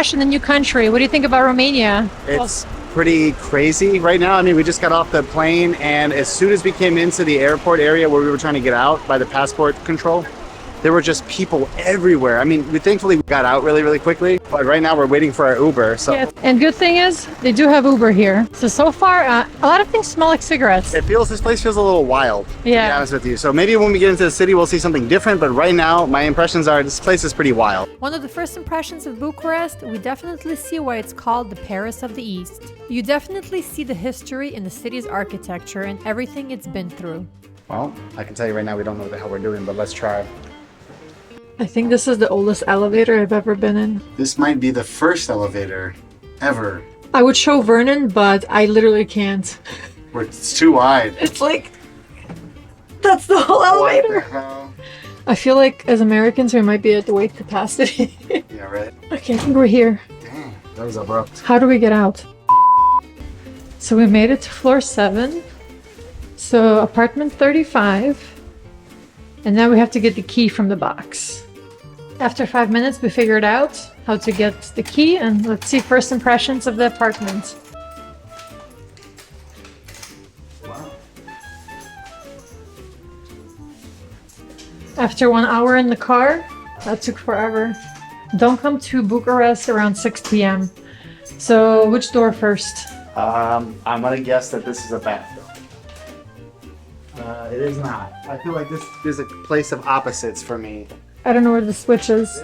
fresh in the new country. What do you think about Romania? It's pretty crazy right now. I mean, we just got off the plane, and as soon as we came into the airport area where we were trying to get out by the passport control, there were just people everywhere. I mean, we thankfully got out really quickly, but right now we're waiting for our Uber. So yeah, and good thing is they do have Uber here. So far, a lot of things smell like cigarettes. this place feels a little wild, to be Yeah. honest with you. So maybe when we get into the city, we'll see something different. But right now, my impressions are this place is pretty wild. One of the first impressions of Bucharest, we definitely see why it's called the Paris of the East. You definitely see the history in the city's architecture and everything it's been through. Well, I can tell you right now, we don't know what the hell we're doing, but let's try. I think this is the oldest elevator I've ever been in. This might be the first elevator ever. I would show Vernon, but I literally can't. Where it's too wide. It's like, that's the whole elevator. What the hell? I feel like as Americans, we might be at the weight capacity. Yeah, right? Okay, I think we're here. Dang, that was abrupt. How do we get out? So we made it to floor 7. So apartment 35. And now we have to get the key from the box. After 5 minutes, we figured out how to get the key, and let's see first impressions of the apartment. Wow. After 1 hour in the car, that took forever. Don't come to Bucharest around 6 p.m. So which door first? I'm gonna guess that this is a bathroom. It is not. I feel like this is a place of opposites for me. I don't know where the switch is.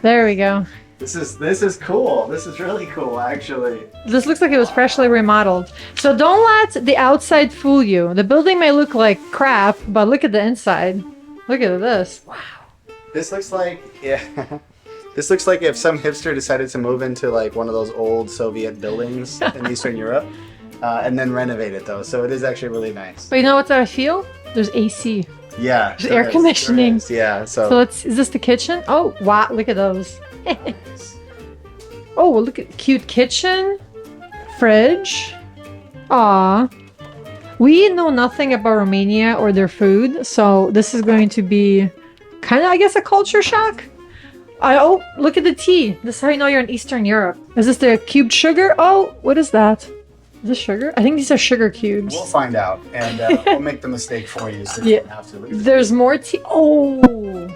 There we go. This is cool. This is really cool, actually. This looks like it was freshly remodeled. So don't let the outside fool you. The building may look like crap, but look at the inside. Look at this. Wow. This looks like, yeah. This looks like if some hipster decided to move into like one of those old Soviet buildings in Eastern Europe, and then renovate it though. So it is actually really nice. But you know what I feel? There's AC. Yeah. There's air conditioning. Yeah. So is this the kitchen? Oh, wow. Look at those. Oh, look at cute kitchen. Fridge. Aw. We know nothing about Romania or their food. So this is going to be kind of, I guess, a culture shock. Oh, look at the tea. This is how you know you're in Eastern Europe. Is this the cubed sugar? Oh, what is that? Is this sugar? I think these are sugar cubes. We'll find out, and we'll make the mistake for you so you don't have to. There's more tea. Oh,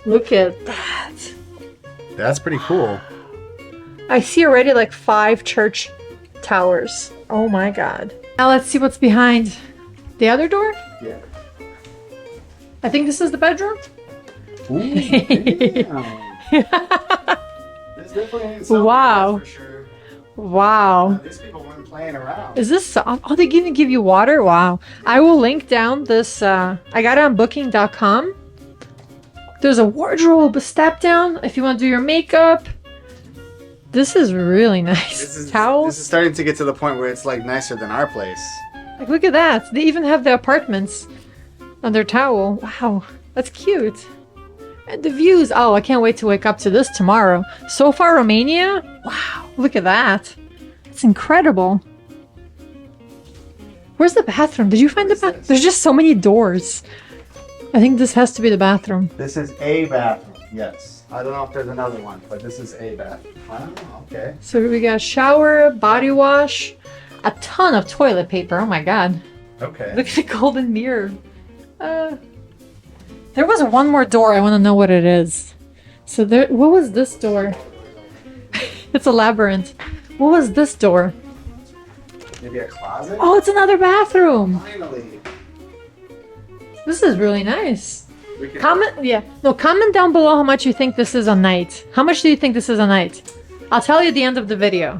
look at that. That's pretty cool. I see already like 5 church towers. Oh my god. Now let's see what's behind the other door. Yeah. I think this is the bedroom. Ooh, damn. There's definitely something Wow. for sure. Wow. These people weren't playing around. Is this, oh, they even give you water? Wow. I will link down this, I got it on booking.com. There's a wardrobe, a step down if you want to do your makeup. This is really nice. Towels. This is starting to get to the point where it's like nicer than our place. Like, look at that. They even have the apartments on their towel. Wow. That's cute. And the views. Oh, I can't wait to wake up to this tomorrow. So far, Romania. Wow. Look at that. It's incredible. Where's the bathroom? Did you find the bathroom? There's just so many doors. I think this has to be the bathroom. This is a bathroom, yes. I don't know if there's another one, but this is a bathroom. Wow, okay. So we got shower, body wash, a ton of toilet paper. Oh my god. Okay. Look at the golden mirror. There was one more door. I want to know what it is. So there, what was this door? It's a labyrinth. What was this door? Maybe a closet? Oh, it's another bathroom. Finally. This is really nice. We can... Comment down below how much you think this is a night. How much do you think this is a night? I'll tell you at the end of the video.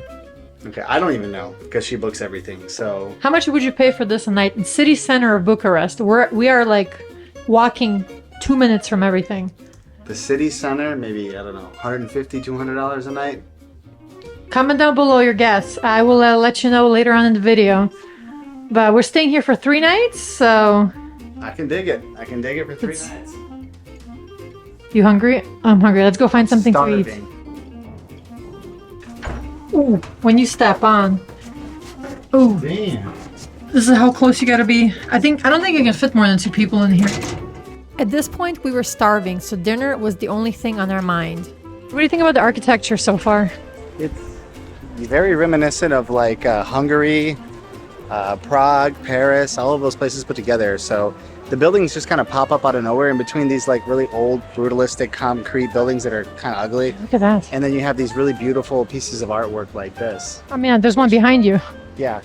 Okay, I don't even know because she books everything. So how much would you pay for this a night in city center of Bucharest? We are like walking 2 minutes from everything. The city center, maybe, I don't know, $150, $200 a night? Comment down below your guess. I will let you know later on in the video. But we're staying here for 3 nights, so... I can dig it. I can dig it for 3 nights. You hungry? I'm hungry. Let's go find something to eat. Ooh, when you step on. Ooh. Damn. This is how close you gotta be. I don't think you can fit more than 2 people in here. At this point, we were starving, so dinner was the only thing on our mind. What do you think about the architecture so far? It's very reminiscent of like Hungary, Prague, Paris, all of those places put together. So the buildings just kind of pop up out of nowhere in between these like really old brutalistic concrete buildings that are kind of ugly. Look at that. And then you have these really beautiful pieces of artwork like this. Oh man, there's one behind you. Yeah.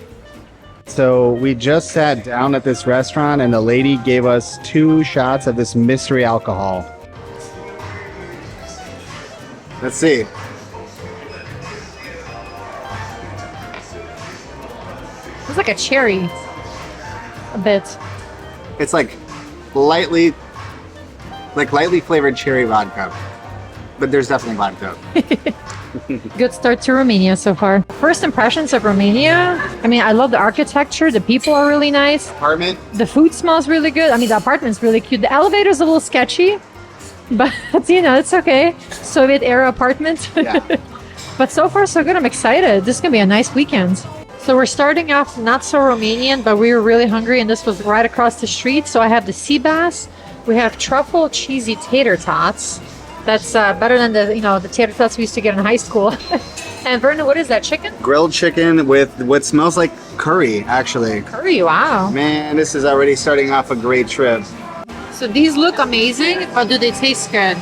So we just sat down at this restaurant and the lady gave us 2 shots of this mystery alcohol. Let's see. It's like a cherry. A bit. It's like lightly flavored cherry vodka. But there's definitely vodka. Good start to Romania so far. First impressions of Romania. I mean, I love the architecture. The people are really nice. Apartment. The food smells really good. I mean, the apartment's really cute. The elevator's a little sketchy, but you know, it's okay. Soviet era apartment. Yeah. But so far, so good. I'm excited. This is gonna be a nice weekend. So we're starting off not so Romanian, but we were really hungry, and this was right across the street. So I have the sea bass. We have truffle cheesy tater tots. That's better than the tater tots we used to get in high school. And Vernon, what is that, chicken? Grilled chicken with what smells like curry, actually. Curry, wow. Man, this is already starting off a great trip. So these look amazing, but do they taste good?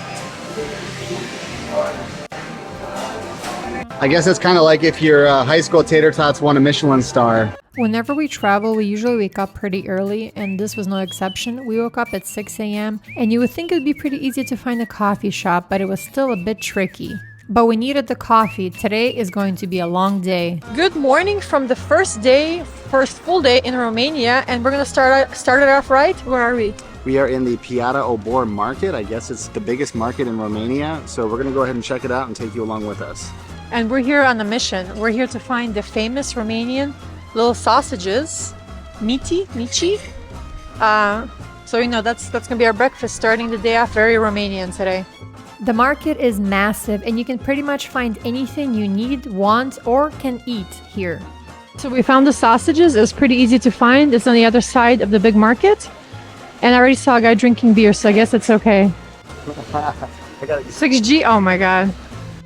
I guess it's kind of like if your high school tater tots won a Michelin star. Whenever we travel, we usually wake up pretty early, and this was no exception. We woke up at 6 a.m., and you would think it would be pretty easy to find a coffee shop, but it was still a bit tricky. But we needed the coffee. Today is going to be a long day. Good morning from the first full day in Romania, and we're gonna start it off right. Where are we? We are in the Piața Obor Market. I guess it's the biggest market in Romania, so we're gonna go ahead and check it out and take you along with us. And we're here on a mission. We're here to find the famous Romanian little sausages, mici. So that's gonna be our breakfast starting the day off very Romanian today. The market is massive, and you can pretty much find anything you need, want, or can eat here. So we found the sausages. It was pretty easy to find. It's on the other side of the big market. And I already saw a guy drinking beer, so I guess it's okay. 6G, oh my god.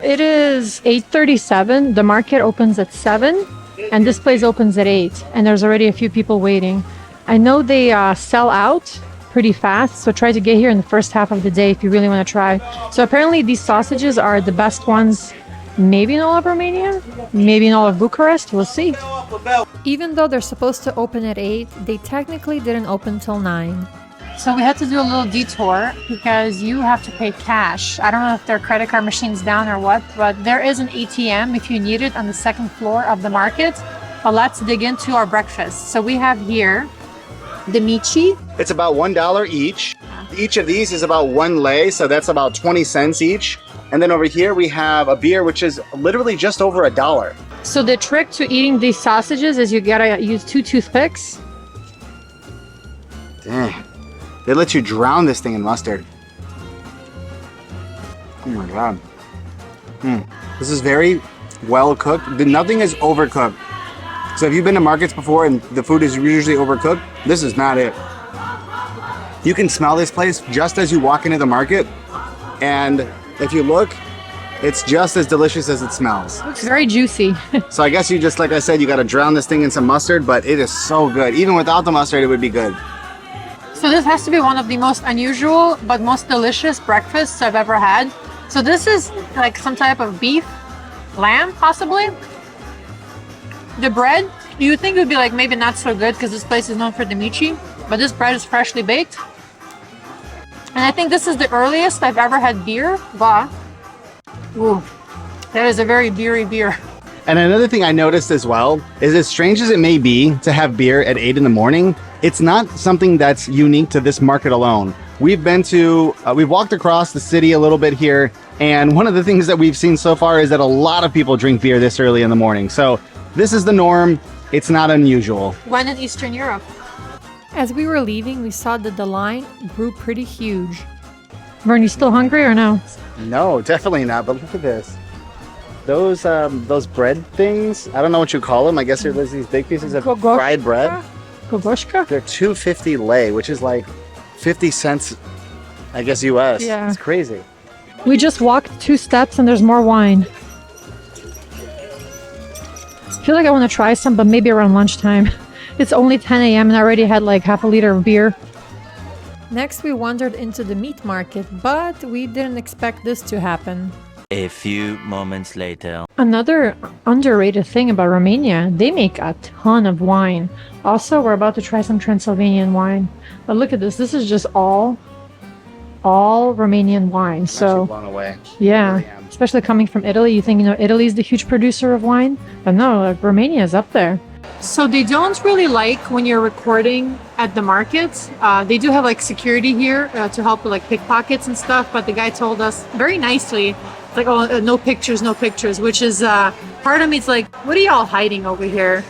It is 8:37. The market opens at 7, and this place opens at 8. And there's already a few people waiting. I know they sell out pretty fast, so try to get here in the first half of the day if you really want to try. So apparently these sausages are the best ones, maybe in all of Romania, maybe in all of Bucharest. We'll see. Even though they're supposed to open at 8, they technically didn't open till 9. So we had to do a little detour because you have to pay cash. I don't know if their credit card machine's down or what, but there is an ATM if you need it on the second floor of the market. But let's dig into our breakfast. So we have here the mici. It's about $1 each. Each of these is about 1 lei, so that's about 20 cents each. And then over here we have a beer which is literally just over $1. So the trick to eating these sausages is you gotta use 2 toothpicks. Dang. They let you drown this thing in mustard. Oh my god. This is very well cooked. Nothing is overcooked. So if you've been to markets before and the food is usually overcooked, this is not it. You can smell this place just as you walk into the market. And if you look, it's just as delicious as it smells. Looks very juicy. So I guess you just, like I said, you gotta drown this thing in some mustard, but it is so good. Even without the mustard, it would be good. So this has to be one of the most unusual but most delicious breakfasts I've ever had. So this is like some type of beef, lamb possibly. The bread, you would think it would be like maybe not so good because this place is known for the mici, but this bread is freshly baked. And I think this is the earliest I've ever had beer, but ooh, that is a very beery beer. And another thing I noticed as well is, as strange as it may be to have beer at 8 in the morning, it's not something that's unique to this market alone. We've walked across the city a little bit here, and one of the things that we've seen so far is that a lot of people drink beer this early in the morning. So this is the norm. It's not unusual. When in Eastern Europe? As we were leaving, we saw that the line grew pretty huge. Vern, you still hungry or no? No, definitely not. But look at this. Those bread things, I don't know what you call them. I guess there's these big pieces of fried bread. Kogoshka? They're 250 lei, which is like 50 cents, I guess, US. Yeah. It's crazy. We just walked 2 steps and there's more wine. I feel like I want to try some, but maybe around lunchtime. It's only 10 a.m. and I already had like half a liter of beer. Next, we wandered into the meat market, but we didn't expect this to happen. A few moments later. Another underrated thing about Romania, they make a ton of wine. Also, we're about to try some Transylvanian wine. But look at this. This is just all Romanian wine. I'm So actually blown away. yeah, I really am. especially coming from Italy, you think, you know, Italy's the huge producer of wine, but no, like, Romania is up there. So they don't really like when you're recording at the markets. They do have like security here to help with like pickpockets and stuff, but the guy told us very nicely, like, oh, no pictures, which is part of me, it's like, what are y'all hiding over here?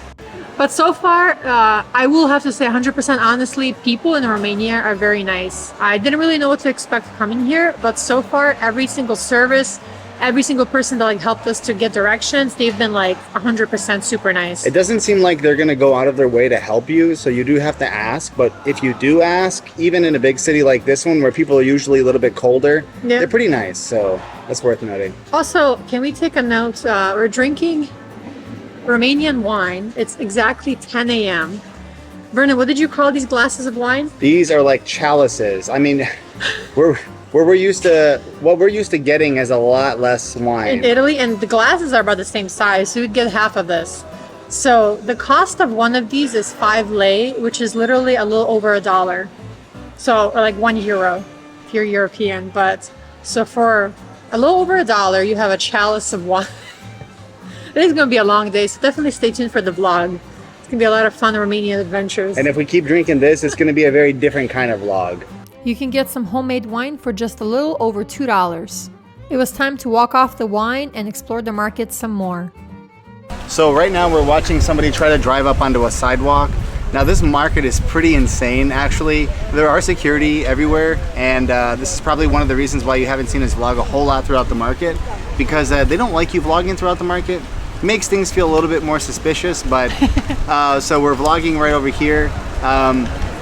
But so far, I will have to say 100% honestly, people in Romania are very nice. I didn't really know what to expect coming here, but so far, every single service, every single person that like helped us to get directions, they've been like 100% super nice. It doesn't seem like they're going to go out of their way to help you, so you do have to ask. But if you do ask, even in a big city like this one, where people are usually a little bit colder, Yeah. they're pretty nice, so that's worth noting. Also, can we take a note? We're drinking Romanian wine. It's exactly 10 a.m. Vernon, what did you call these glasses of wine? These are like chalices. I mean, what we're used to getting is a lot less wine. In Italy, and the glasses are about the same size, so you'd get half of this. So the cost of one of these is 5 lei, which is literally a little over $1. So, or like €1 if you're European. But so for a little over $1, you have a chalice of wine. It is going to be a long day, so definitely stay tuned for the vlog. It's going to be a lot of fun Romanian adventures. And if we keep drinking this, it's going to be a very different kind of vlog. You can get some homemade wine for just a little over $2. It was time to walk off the wine and explore the market some more. So right now we're watching somebody try to drive up onto a sidewalk. Now this market is pretty insane, actually. There are security everywhere, and this is probably one of the reasons why you haven't seen us vlog a whole lot throughout the market, because they don't like you vlogging throughout the market. Makes things feel a little bit more suspicious, but so we're vlogging right over here.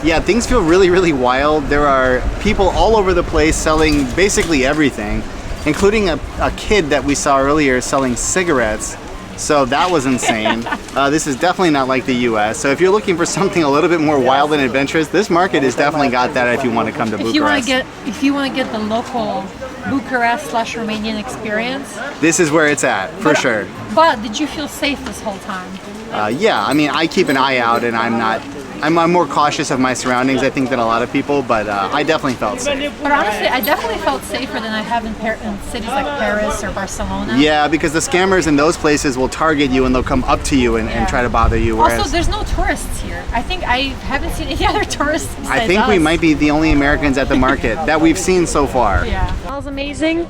Yeah, things feel really, really wild. There are people all over the place selling basically everything, including a kid that we saw earlier selling cigarettes. So that was insane. This is definitely not like the US. So if you're looking for something a little bit more wild and adventurous, this market has definitely got that if you want to come to Bucharest. If you want to get the local Bucharest/Romanian experience, this is where it's at, for sure. But did you feel safe this whole time? Yeah, I mean, I keep an eye out, and I'm more cautious of my surroundings, I think, than a lot of people, but I definitely felt safe. But honestly, I definitely felt safer than I have in cities like Paris or Barcelona. Yeah, because the scammers in those places will target you and they'll come up to you and try to bother you. Also, there's no tourists here. I think I haven't seen any other tourists besides I think we might be the only Americans at the market that we've seen so far. Yeah. Smells amazing.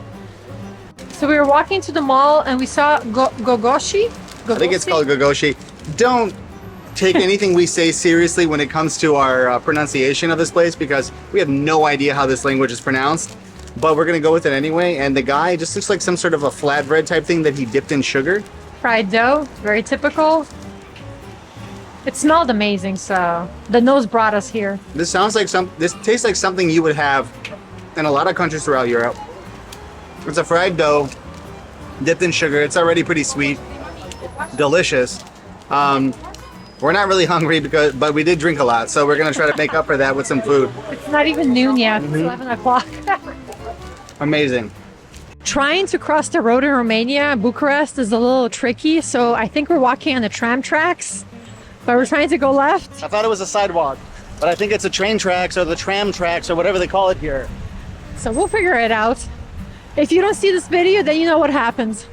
So we were walking to the mall and we saw Gogoshi. I think it's called Gogoshi. Don't take anything we say seriously when it comes to our pronunciation of this place, because we have no idea how this language is pronounced, but we're gonna go with it anyway. And the guy just looks like some sort of a flatbread type thing that he dipped in sugar. Fried dough, very typical. It smelled amazing, so the nose brought us here. This tastes like something you would have in a lot of countries throughout Europe. It's a fried dough dipped in sugar. It's already pretty sweet, delicious. We're not really hungry but we did drink a lot, so we're gonna try to make up for that with some food. It's not even noon yet. It's 11 o'clock. Amazing. Trying to cross the road in Romania, Bucharest, is a little tricky, so I think we're walking on the tram tracks, but we're trying to go left. I thought it was a sidewalk, but I think it's a train tracks or the tram tracks or whatever they call it here. So we'll figure it out. If you don't see this video, then you know what happens.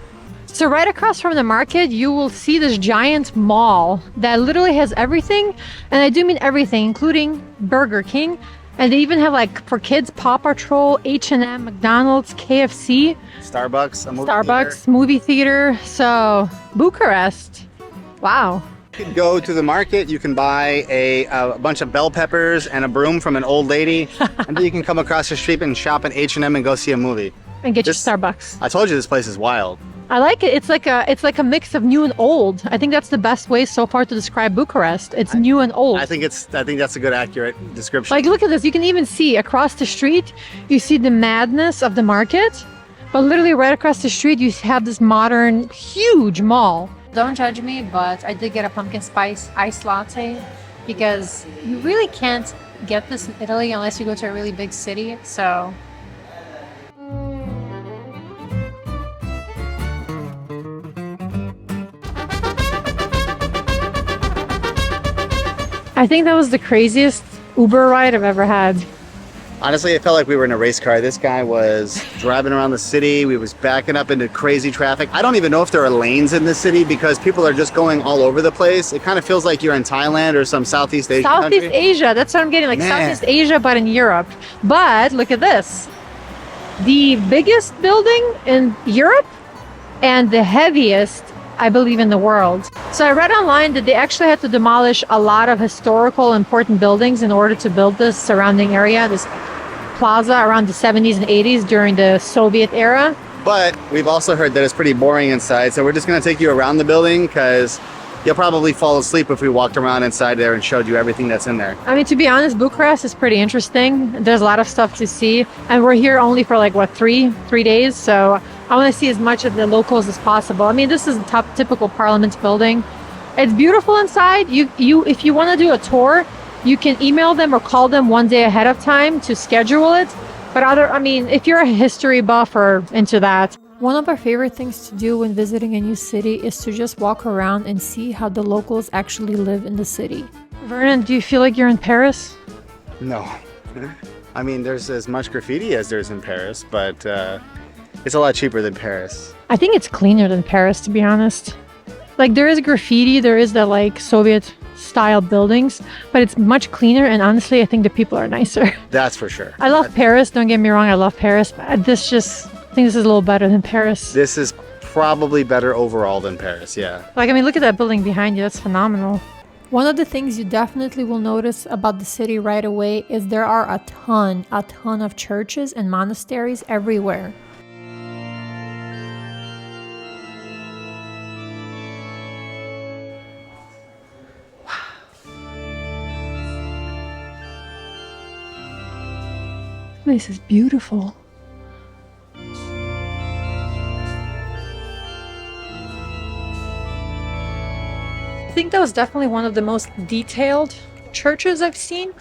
So right across from the market, you will see this giant mall that literally has everything. And I do mean everything, including Burger King. And they even have, like, for kids, Paw Patrol, H&M, McDonald's, KFC. Starbucks, a movie Starbucks, theater. movie theater. So Bucharest, wow. You can go to the market, you can buy a bunch of bell peppers and a broom from an old lady, and then you can come across the street and shop at H&M and go see a movie. And get your This- Starbucks. I told you this place is wild. I like it. It's like a mix of new and old. I think that's the best way so far to describe Bucharest. It's new and old. I think that's a good accurate description. Like, look at this. You can even see across the street, you see the madness of the market. But literally right across the street, you have this modern, huge mall. Don't judge me, but I did get a pumpkin spice iced latte because you really can't get this in Italy unless you go to a really big city. So I think that was the craziest Uber ride I've ever had. Honestly, it felt like we were in a race car. This guy was driving around the city. We was backing up into crazy traffic. I don't even know if there are lanes in this city because people are just going all over the place. It kind of feels like you're in Thailand or some Southeast Asian Southeast country. Asia, that's what I'm getting, like Man. Southeast Asia, but in Europe. But look at this. The biggest building in Europe and the heaviest, I believe, in the world. So I read online that they actually had to demolish a lot of historical important buildings in order to build this surrounding area, this plaza around the 70s and 80s during the Soviet era. But we've also heard that it's pretty boring inside, so we're just going to take you around the building because you'll probably fall asleep if we walked around inside there and showed you everything that's in there. I mean, to be honest, Bucharest is pretty interesting. There's a lot of stuff to see, and we're here only for like what, three days, so I want to see as much of the locals as possible. I mean, this is a typical Parliament building. It's beautiful inside. You if you want to do a tour, you can email them or call them one day ahead of time to schedule it. But if you're a history buff or into that. one of our favorite things to do when visiting a new city is to just walk around and see how the locals actually live in the city. Vernon, do you feel like you're in Paris? No. I mean, there's as much graffiti as there's in Paris, but it's a lot cheaper than Paris. I think it's cleaner than Paris, to be honest. Like, there is graffiti, there is the like Soviet style buildings, but it's much cleaner, and honestly I think the people are nicer. That's for sure. I love Paris, don't get me wrong, I love Paris, but I think this is a little better than Paris. This is probably better overall than Paris, yeah. Like, I mean, look at that building behind you, that's phenomenal. One of the things you definitely will notice about the city right away is there are a ton of churches and monasteries everywhere. This is beautiful. I think that was definitely one of the most detailed churches I've seen.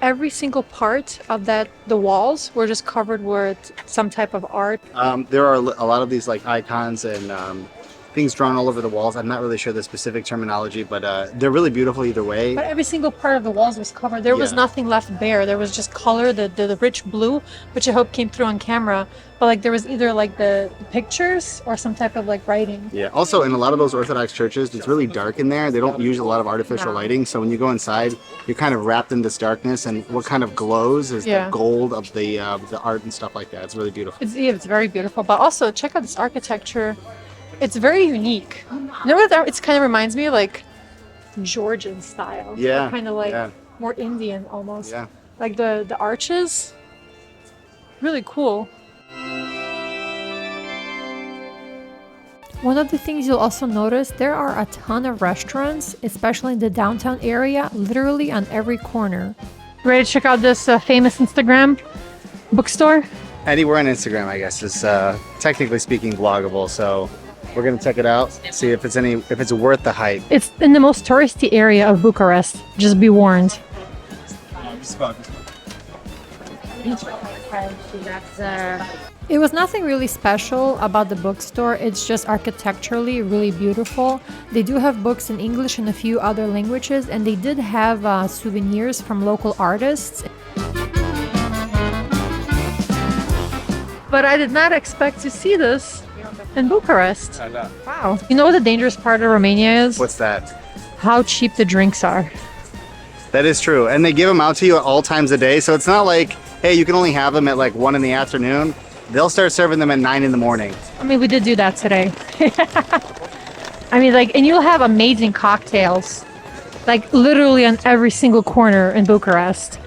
Every single part of the walls were just covered with some type of art. There are a lot of these like icons and things drawn all over the walls. I'm not really sure the specific terminology, but they're really beautiful either way. But every single part of the walls was covered. There was nothing left bare. There was just color, the rich blue, which I hope came through on camera. But like there was either like the pictures or some type of like writing. Yeah. Also, in a lot of those Orthodox churches, it's really dark in there. They don't use a lot of artificial lighting. So when you go inside, you're kind of wrapped in this darkness, and what kind of glows is the gold of the art and stuff like that. It's really beautiful. It's very beautiful. But also check out this architecture. It's very unique. You know what? It kind of reminds me of like Georgian style. Yeah. Kind of like more Indian almost. Yeah. Like the arches. Really cool. One of the things you'll also notice, there are a ton of restaurants, especially in the downtown area, literally on every corner. Ready to check out this famous Instagram bookstore? Anywhere on Instagram, I guess, is technically speaking vloggable. So we're gonna check it out, see if it's worth the hype. It's in the most touristy area of Bucharest. Just be warned. It was nothing really special about the bookstore. It's just architecturally really beautiful. They do have books in English and a few other languages, and they did have souvenirs from local artists. But I did not expect to see this in Bucharest. Wow. You know what the dangerous part of Romania is? What's that? How cheap the drinks are. That is true. And they give them out to you at all times of day. So it's not like, hey, you can only have them at like 1 in the afternoon. They'll start serving them at 9 in the morning. I mean, we did do that today. I mean, like, and you'll have amazing cocktails, like literally on every single corner in Bucharest.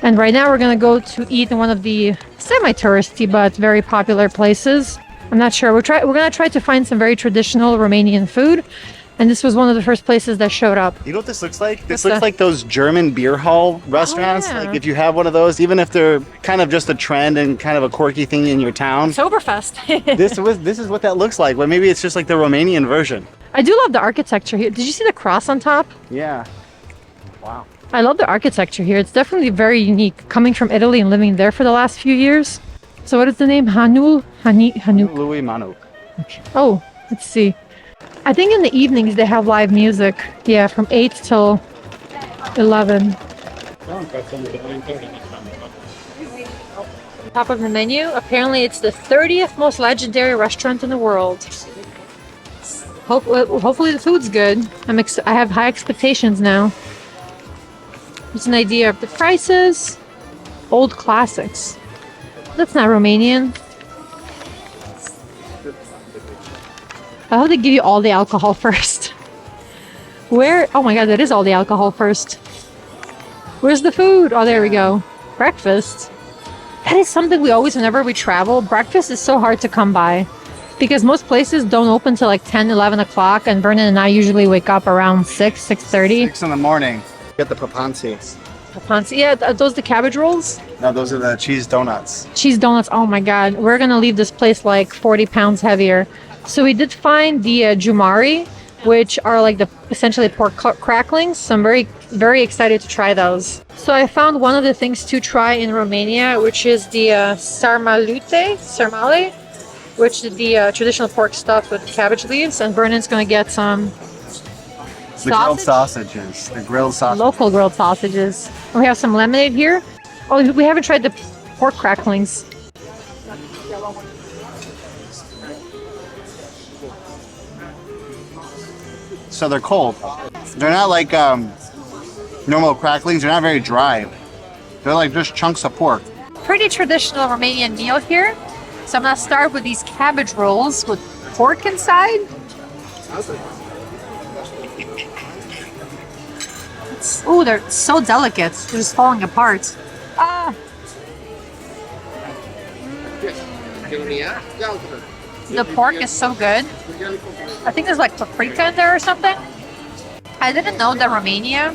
And right now we're gonna go to eat in one of the semi-touristy but very popular places. I'm not sure. We're gonna try to find some very traditional Romanian food. And this was one of the first places that showed up. You know what this looks like? This What's looks that? like those German beer hall restaurants. yeah. Like if you have one of those, even if they're kind of just a trend and kind of a quirky thing in your town. Oktoberfest. This is what that looks like. But maybe it's just like the Romanian version. I do love the architecture here. Did you see the cross on top? Yeah. Wow. I love the architecture here. It's definitely very unique. Coming from Italy and living there for the last few years. So what is the name? Hanu? Hanu? Louis Manuc. Oh, let's see. I think in the evenings they have live music. Yeah, from 8 till 11. Top of the menu. Apparently it's the 30th most legendary restaurant in the world. Hopefully the food's good. I have high expectations now. Just an idea of the prices. Old classics. That's not Romanian. I hope they give you all the alcohol first. Where? Oh my god, that is all the alcohol first. Where's the food? Oh, there we go. Breakfast. That is something we always, whenever we travel, breakfast is so hard to come by. Because most places don't open till like 10, 11 o'clock, and Vernon and I usually wake up around 6, 6:30. 6 in the morning. Get the papansis. Papansi. Yeah, are those the cabbage rolls? No, those are the cheese donuts. Cheese donuts. Oh my god. We're gonna leave this place like 40 pounds heavier. So we did find the jumari, which are like the essentially pork cracklings. So I'm very excited to try those. So I found one of the things to try in Romania, which is the sarmale, which is the traditional pork stuffed with cabbage leaves. And Vernon's gonna get some The grilled sausages. The grilled sausages. local grilled sausages. And we have some lemonade here. Oh, we haven't tried the pork cracklings. So they're cold. They're not like normal cracklings. They're not very dry. They're like just chunks of pork. Pretty traditional Romanian meal here. So I'm gonna start with these cabbage rolls with pork inside. Oh, they're so delicate. They're just falling apart. Ah. The pork is so good. I think there's like paprika in there or something. I didn't know that Romania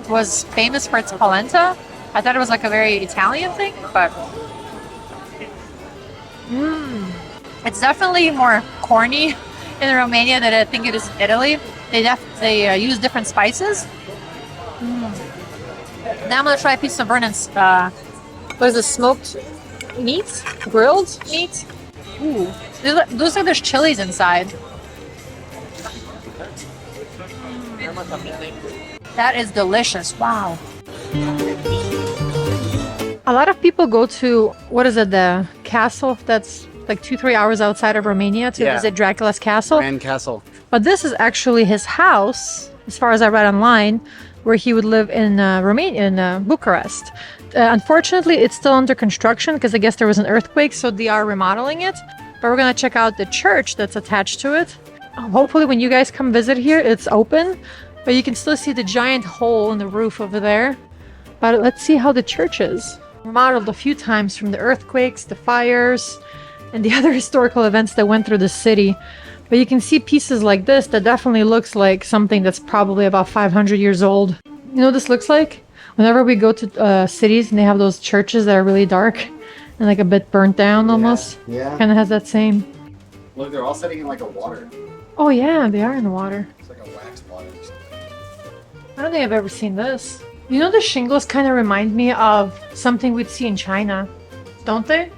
was famous for its polenta. I thought it was like a very Italian thing, but it's definitely more corny in Romania than I think it is in Italy. They use different spices. Now I'm gonna try a piece of Vernon's. What is it? Smoked meat, grilled meat. Ooh, looks like there's chilies inside. That is delicious. Wow. A lot of people go to, what is it, the castle that's like 2-3 hours outside of Romania to visit Dracula's castle. Grand Castle. But this is actually his house, as far as I read online, where he would live in Romania, in Bucharest. Unfortunately, it's still under construction because I guess there was an earthquake, so they are remodeling it. But we're gonna check out the church that's attached to it. Hopefully when you guys come visit here, it's open, but you can still see the giant hole in the roof over there. But let's see how the church is. Remodeled a few times from the earthquakes, the fires, and the other historical events that went through the city. But you can see pieces like this that definitely looks like something that's probably about 500 years old. You know what this looks like? Whenever we go to cities and they have those churches that are really dark and like a bit burnt down almost. Yeah. Kind of has that same. Look, they're all sitting in like a water. Oh yeah, they are in the water. It's like a wax water. I don't think I've ever seen this. You know, the shingles kind of remind me of something we'd see in China, don't they?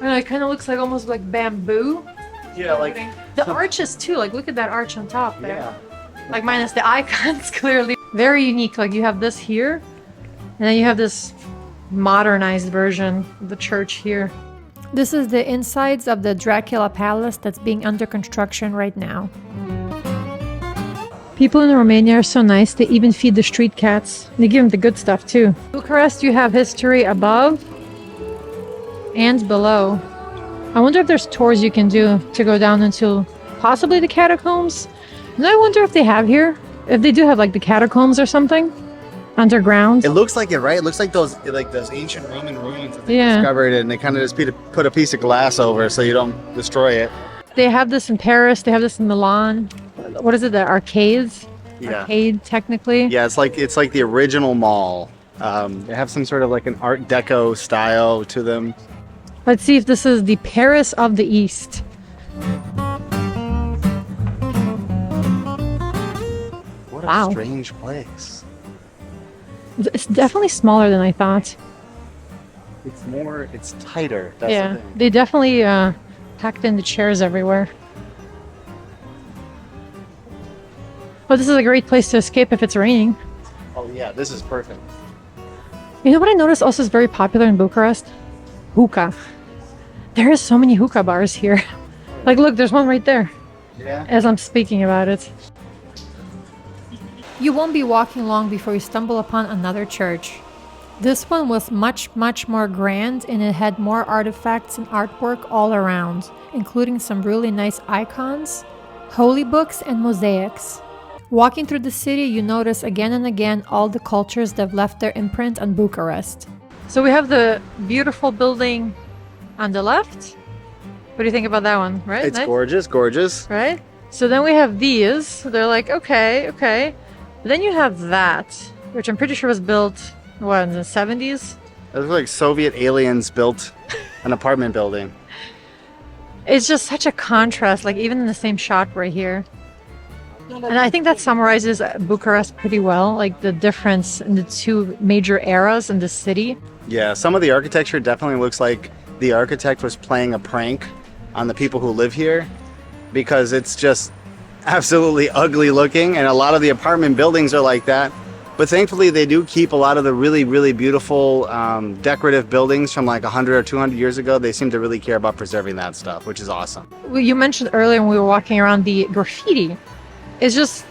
I know, it kind of looks like almost like bamboo. Yeah, like The arches too, like look at that arch on top there. yeah. Like minus the icons, clearly. Very unique, like you have this here, and then you have this modernized version of the church here. This is the insides of the Dracula Palace that's being under construction right now. People in Romania are so nice, they even feed the street cats. They give them the good stuff too. Bucharest, you have history above and below. I wonder if there's tours you can do to go down into possibly the catacombs. And I wonder if they have here, if they do have like the catacombs or something underground. It looks like it, right? It looks like those ancient Roman ruins that they discovered, and they kind of just put a piece of glass over so you don't destroy it. They have this in Paris, they have this in Milan. what is it? The arcades? Yeah. Arcade, technically. Yeah, it's like the original mall. They have some sort of like an Art Deco style to them. Let's see if this is the Paris of the East. What a Wow. strange place. It's definitely smaller than I thought. It's tighter. That's Yeah, the thing. they definitely packed in the chairs everywhere. Well, this is a great place to escape if it's raining. Oh yeah, this is perfect. You know what I noticed also is very popular in Bucharest? Hookah. There is so many hookah bars here. Like, look, there's one right there Yeah. as I'm speaking about it. You won't be walking long before you stumble upon another church. This one was much, much more grand, and it had more artifacts and artwork all around, including some really nice icons, holy books, and mosaics. Walking through the city, you notice again and again all the cultures that have left their imprint on Bucharest. So we have the beautiful building on the left. What do you think about that one? Right? It's Nice? gorgeous, gorgeous. Right? So then we have these. They're like, okay. But then you have that, which I'm pretty sure was built, what, in the 70s? It looks like Soviet aliens built an apartment building. It's just such a contrast, like even in the same shot right here. And I think that summarizes Bucharest pretty well, like the difference in the two major eras in the city. Yeah, some of the architecture definitely looks like the architect was playing a prank on the people who live here, because it's just absolutely ugly looking, and a lot of the apartment buildings are like that. But thankfully they do keep a lot of the really, really beautiful decorative buildings from like 100 or 200 years ago. They seem to really care about preserving that stuff, which is awesome. Well, you mentioned earlier when we were walking around the graffiti. It's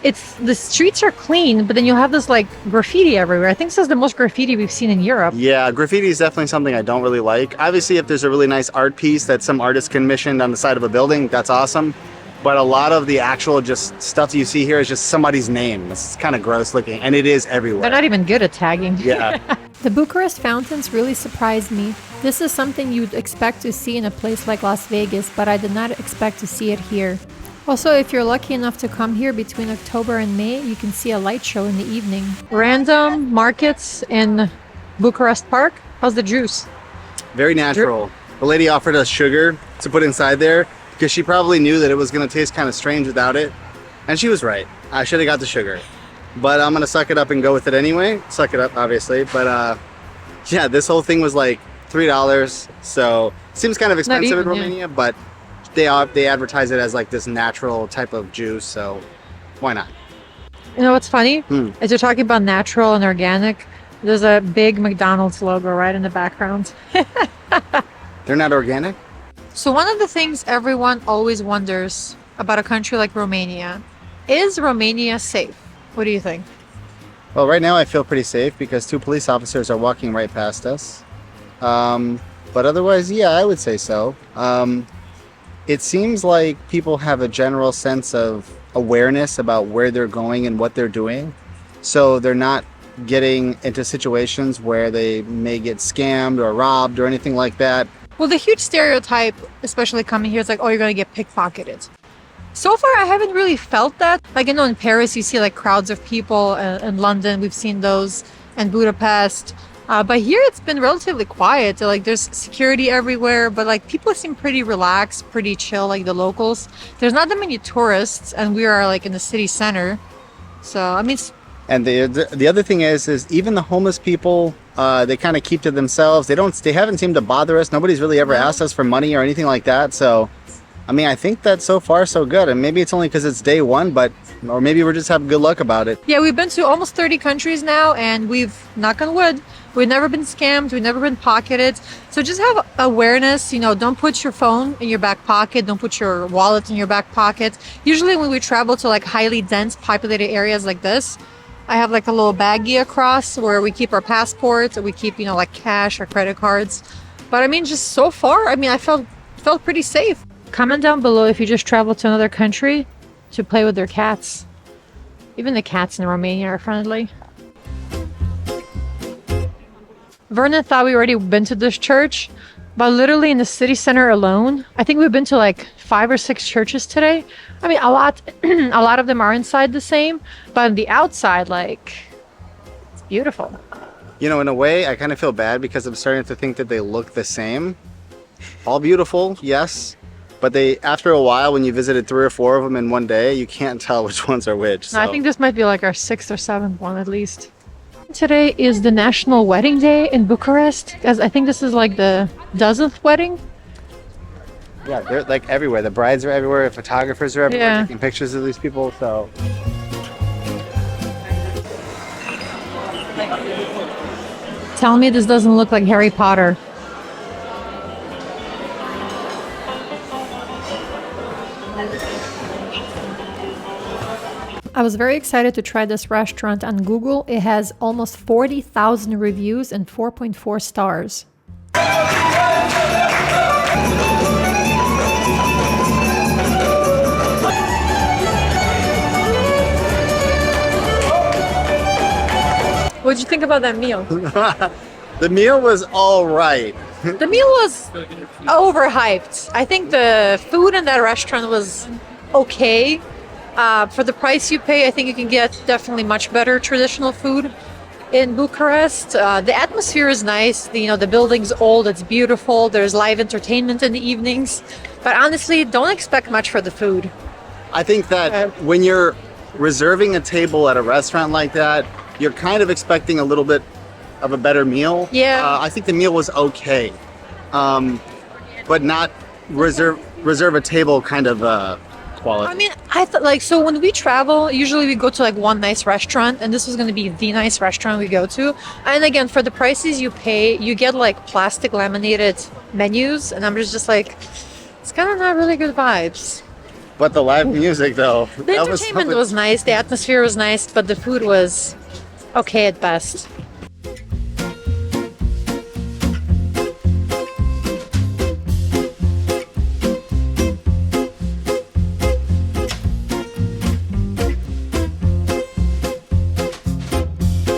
the streets are clean, but then you'll have this like graffiti everywhere. I think this is the most graffiti we've seen in Europe. Yeah, graffiti is definitely something I don't really like. Obviously, if there's a really nice art piece that some artist commissioned on the side of a building, that's awesome. But a lot of the actual just stuff you see here is just somebody's name. It's kind of gross looking, and it is everywhere. They're not even good at tagging. Yeah. The Bucharest Fountains really surprised me. This is something you'd expect to see in a place like Las Vegas, but I did not expect to see it here. Also, if you're lucky enough to come here between October and May, you can see a light show in the evening. Random markets in Bucharest Park. How's the juice? Very natural. The lady offered us sugar to put inside there because she probably knew that it was going to taste kind of strange without it. And she was right. I should have got the sugar. But I'm going to suck it up and go with it anyway. Suck it up, obviously. But yeah, this whole thing was like $3. So it seems kind of expensive in Romania, but they advertise it as like this natural type of juice. So why not? You know what's funny? As you're talking about natural and organic, there's a big McDonald's logo right in the background. They're not organic? So one of the things everyone always wonders about a country like Romania, is Romania safe? What do you think? Well, right now I feel pretty safe because 2 police officers are walking right past us. But otherwise, yeah, I would say so. It seems like people have a general sense of awareness about where they're going and what they're doing. So they're not getting into situations where they may get scammed or robbed or anything like that. Well, the huge stereotype, especially coming here, is like, oh, you're going to get pickpocketed. So far, I haven't really felt that. Like, you know, in Paris, you see like crowds of people. In London, we've seen those. In Budapest. But here, it's been relatively quiet. Like, there's security everywhere. But like, people seem pretty relaxed, pretty chill, like the locals. There's not that many tourists. And we are like in the city center. So, I mean... And the other thing is even the homeless people, they kind of keep to themselves. They haven't seemed to bother us. Nobody's really ever asked us for money or anything like that. So, I mean, I think that so far so good. And maybe it's only because it's day one, or maybe we're just having good luck about it. Yeah, we've been to almost 30 countries now, and we've, knock on wood, we've never been scammed, we've never been pocketed. So just have awareness, you know, don't put your phone in your back pocket, don't put your wallet in your back pocket. Usually when we travel to like highly dense populated areas like this, I have like a little baggie across where we keep our passports, or we keep, you know, like cash or credit cards. But I mean, just so far, I mean, I felt pretty safe. Comment down below if you just traveled to another country to play with their cats. Even the cats in Romania are friendly. Vernon thought we already been to this church, but literally in the city center alone, I think we've been to like 5 or 6 churches today. I mean, a lot of them are inside the same, but on the outside, like, it's beautiful. You know, in a way, I kind of feel bad because I'm starting to think that they look the same. All beautiful, yes. But they, after a while, when you visited 3 or 4 of them in one day, you can't tell which ones are which. No, I think this might be like our 6th or 7th one at least. Today is the National Wedding Day in Bucharest, as I think this is like the dozenth wedding. Yeah, they're like everywhere. The brides are everywhere. Photographers are everywhere Yeah. taking pictures of these people. So Tell me this doesn't look like Harry Potter. I was very excited to try this restaurant on Google. It has almost 40,000 reviews and 4.4 stars. What'd you think about that meal? the meal was all right. The meal was overhyped. I think the food in that restaurant was okay. For the price you pay, I think you can get definitely much better traditional food in Bucharest. The atmosphere is nice. The building's old. It's beautiful. There's live entertainment in the evenings. But honestly, don't expect much for the food. I think that when you're reserving a table at a restaurant like that, you're kind of expecting a little bit of a better meal. Yeah. I think the meal was okay, but not reserve a table kind of quality. I mean, I thought so when we travel, usually we go to like one nice restaurant, and this was going to be the nice restaurant we go to. And again, for the prices you pay, you get like plastic laminated menus, and I'm just like, it's kind of not really good vibes. But the live music, though, The entertainment was nice, the atmosphere was nice, but the food was okay at best.